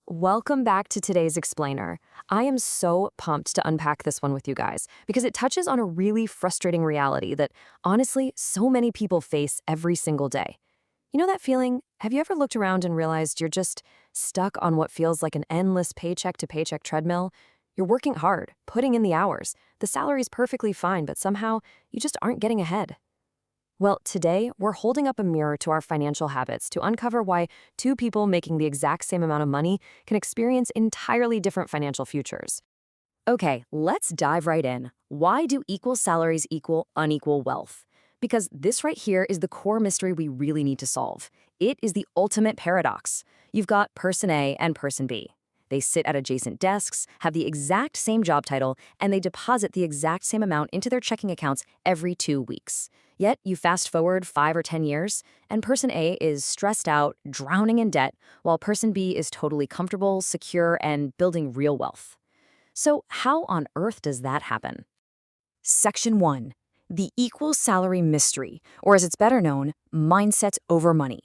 Welcome back to today's explainer. I am so pumped to unpack this one with you guys because it touches on a really frustrating reality that, honestly, so many people face every single day. You know that feeling? Have you ever looked around and realized you're just stuck on what feels like an endless paycheck to paycheck treadmill? You're working hard, putting in the hours, the salary's perfectly fine, but somehow you just aren't getting ahead. Well, today, we're holding up a mirror to our financial habits to uncover why two people making the exact same amount of money can experience entirely different financial futures. Okay, let's dive right in. Why do equal salaries equal unequal wealth? Because this right here is the core mystery we really need to solve. It is the ultimate paradox. You've got person A and person B. They sit at adjacent desks, have the exact same job title, and they deposit the exact same amount into their checking accounts every 2 weeks. Yet, you fast forward 5 or 10 years, and person A is stressed out, drowning in debt, while person B is totally comfortable, secure, and building real wealth. So, how on earth does that happen? Section 1. The equal salary mystery, or as it's better known, mindsets over money.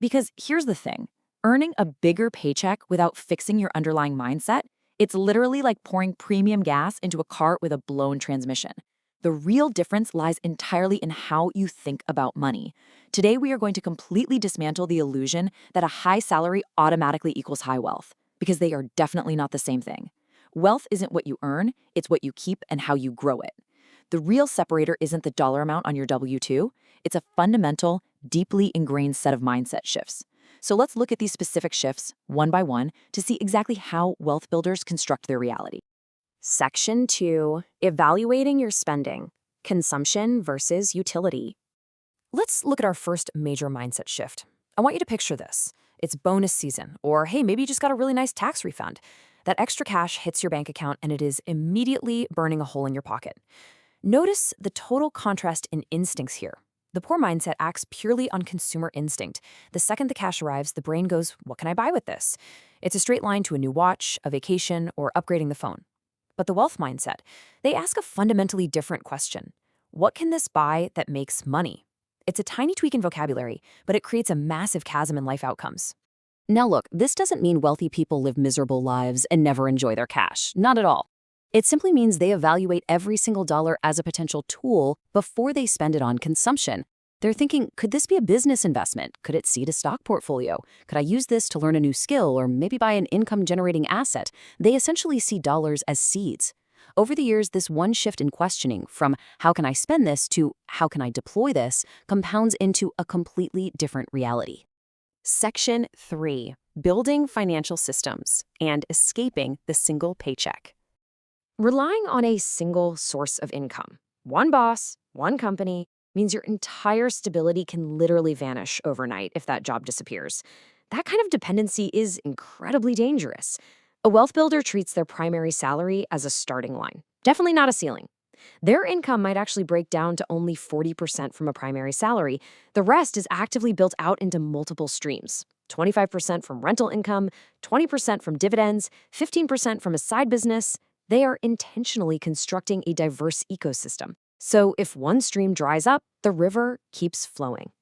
Because here's the thing, earning a bigger paycheck without fixing your underlying mindset, it's literally like pouring premium gas into a car with a blown transmission. The real difference lies entirely in how you think about money. Today, we are going to completely dismantle the illusion that a high salary automatically equals high wealth, because they are definitely not the same thing. Wealth isn't what you earn, it's what you keep and how you grow it. The real separator isn't the dollar amount on your W-2, it's a fundamental, deeply ingrained set of mindset shifts. So let's look at these specific shifts, one by one, to see exactly how wealth builders construct their reality. Section 2. Evaluating your spending. Consumption versus utility. Let's look at our first major mindset shift. I want you to picture this. It's bonus season, or hey, maybe you just got a really nice tax refund. That extra cash hits your bank account and it is immediately burning a hole in your pocket. Notice the total contrast in instincts here. The poor mindset acts purely on consumer instinct. The second the cash arrives, the brain goes, what can I buy with this? It's a straight line to a new watch, a vacation, or upgrading the phone. But the wealth mindset, they ask a fundamentally different question. What can this buy that makes money? It's a tiny tweak in vocabulary, but it creates a massive chasm in life outcomes. Now look, this doesn't mean wealthy people live miserable lives and never enjoy their cash. Not at all. It simply means they evaluate every single dollar as a potential tool before they spend it on consumption. They're thinking, could this be a business investment? Could it seed a stock portfolio? Could I use this to learn a new skill or maybe buy an income-generating asset? They essentially see dollars as seeds. Over the years, this one shift in questioning from how can I spend this to how can I deploy this compounds into a completely different reality. Section 3. Building financial systems and escaping the single paycheck. Relying on a single source of income, one boss, one company, means your entire stability can literally vanish overnight if that job disappears. That kind of dependency is incredibly dangerous. A wealth builder treats their primary salary as a starting line, definitely not a ceiling. Their income might actually break down to only 40% from a primary salary. The rest is actively built out into multiple streams. 25% from rental income, 20% from dividends, 15% from a side business. They are intentionally constructing a diverse ecosystem. So if one stream dries up, the river keeps flowing.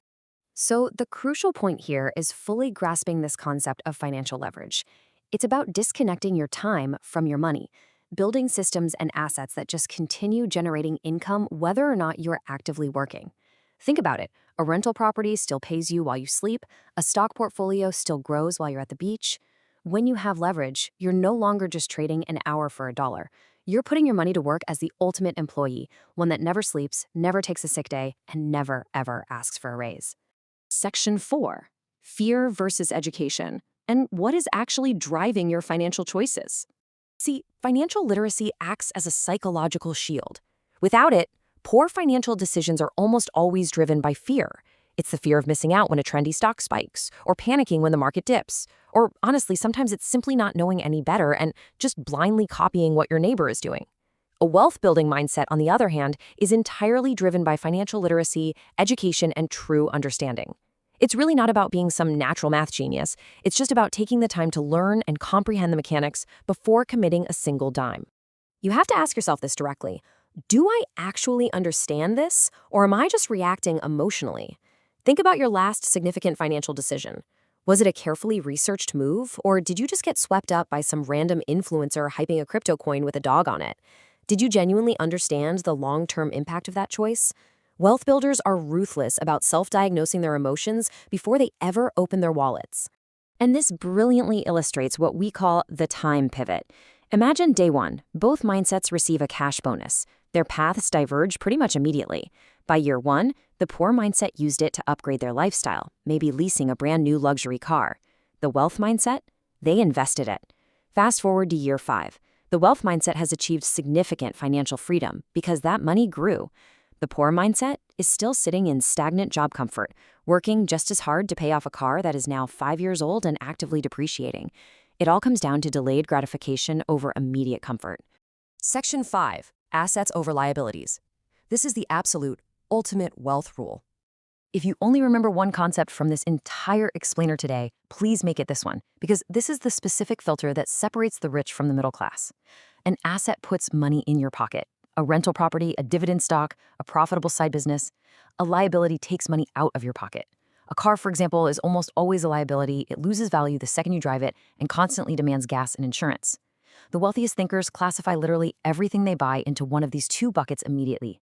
So the crucial point here is fully grasping this concept of financial leverage. It's about disconnecting your time from your money, building systems and assets that just continue generating income whether or not you're actively working. Think about it. A rental property still pays you while you sleep. A stock portfolio still grows while you're at the beach. When you have leverage, you're no longer just trading an hour for a dollar. You're putting your money to work as the ultimate employee, one that never sleeps, never takes a sick day, and never, ever asks for a raise. Section 4. Fear versus education, and what is actually driving your financial choices. See, financial literacy acts as a psychological shield. Without it, poor financial decisions are almost always driven by fear. It's the fear of missing out when a trendy stock spikes, or panicking when the market dips. Or honestly, sometimes it's simply not knowing any better and just blindly copying what your neighbor is doing. A wealth-building mindset, on the other hand, is entirely driven by financial literacy, education, and true understanding. It's really not about being some natural math genius. It's just about taking the time to learn and comprehend the mechanics before committing a single dime. You have to ask yourself this directly. Do I actually understand this, or am I just reacting emotionally? Think about your last significant financial decision. Was it a carefully researched move, or did you just get swept up by some random influencer hyping a crypto coin with a dog on it? Did you genuinely understand the long-term impact of that choice? Wealth builders are ruthless about self-diagnosing their emotions before they ever open their wallets. And this brilliantly illustrates what we call the time pivot. Imagine day one, both mindsets receive a cash bonus. Their paths diverge pretty much immediately. By year one, the poor mindset used it to upgrade their lifestyle, maybe leasing a brand new luxury car. The wealth mindset? They invested it. Fast forward to year five. The wealth mindset has achieved significant financial freedom because that money grew. The poor mindset is still sitting in stagnant job comfort, working just as hard to pay off a car that is now 5 years old and actively depreciating. It all comes down to delayed gratification over immediate comfort. Section 5. Assets over liabilities. This is the absolute, ultimate wealth rule. If you only remember one concept from this entire explainer today, please make it this one, because this is the specific filter that separates the rich from the middle class. An asset puts money in your pocket. A rental property, a dividend stock, a profitable side business. A liability takes money out of your pocket. A car, for example, is almost always a liability. It loses value the second you drive it and constantly demands gas and insurance. The wealthiest thinkers classify literally everything they buy into one of these two buckets immediately.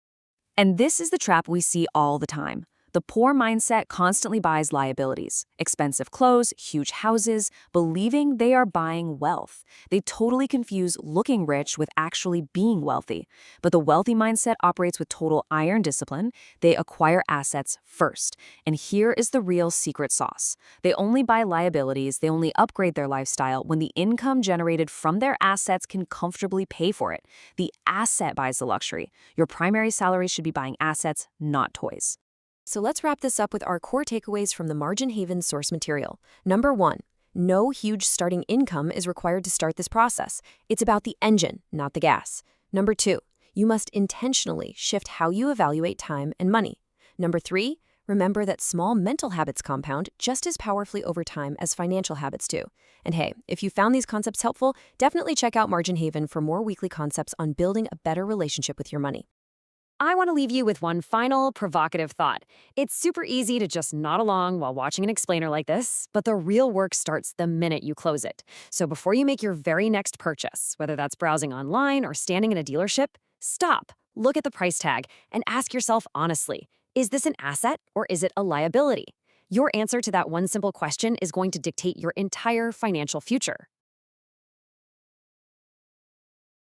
And this is the trap we see all the time. The poor mindset constantly buys liabilities, expensive clothes, huge houses, believing they are buying wealth. They totally confuse looking rich with actually being wealthy. But the wealthy mindset operates with total iron discipline. They acquire assets first. And here is the real secret sauce. They only buy liabilities, they only upgrade their lifestyle when the income generated from their assets can comfortably pay for it. The asset buys the luxury. Your primary salary should be buying assets, not toys. So let's wrap this up with our core takeaways from the Margin Haven source material. Number 1, no huge starting income is required to start this process. It's about the engine, not the gas. Number 2, you must intentionally shift how you evaluate time and money. Number 3, remember that small mental habits compound just as powerfully over time as financial habits do. And hey, if you found these concepts helpful, definitely check out Margin Haven for more weekly concepts on building a better relationship with your money. I want to leave you with one final provocative thought. It's super easy to just nod along while watching an explainer like this, but the real work starts the minute you close it. So before you make your very next purchase, whether that's browsing online or standing in a dealership, stop, look at the price tag, and ask yourself honestly, is this an asset or is it a liability? Your answer to that one simple question is going to dictate your entire financial future.